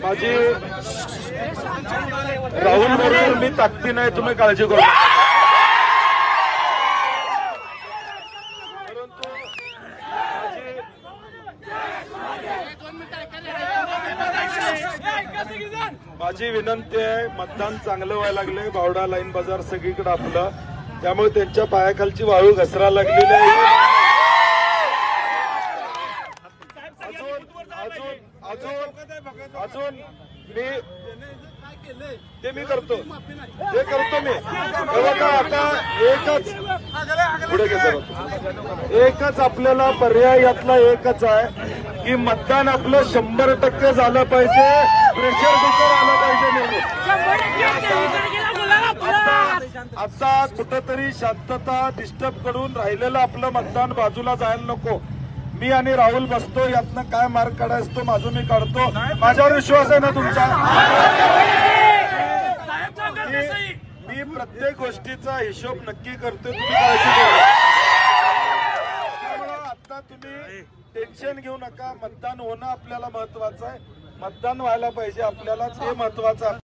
माझी राहुल बरोबर मी ताकदी नाही, तुम्ही काळजी करू नका. माझी विनंती आहे, मतदान चांगलं व्हायला लागले, बावडा लाईन बाजार सगळीकडे आपलं, त्यामुळे त्यांच्या पायाखालची वाळू घसरा लागलेली आहे. अजून मी करतो मी आता एकच आपल्याला पर्याय यातला एकच आहे की मतदान आपलं 100% झालं पाहिजे, प्रेशर कुकर आलं पाहिजे. आता कुठंतरी शांतता डिस्टर्ब करून राहिलेलं आपलं मतदान बाजूला जायला नको. मी आणि राहुल बसतो, यातनं काय मार्ग काढायचा तो माझं मी काढतो. माझ्यावर विश्वास आहे ना तुमचा? मी प्रत्येक गोष्टीचा हिशोब नक्की करतो, तुम्ही काळजी करा. आता तुम्ही टेन्शन घेऊ नका. मतदान होणं आपल्याला महत्वाचं आहे, मतदान व्हायला पाहिजे आपल्याला, ते महत्वाचं आहे.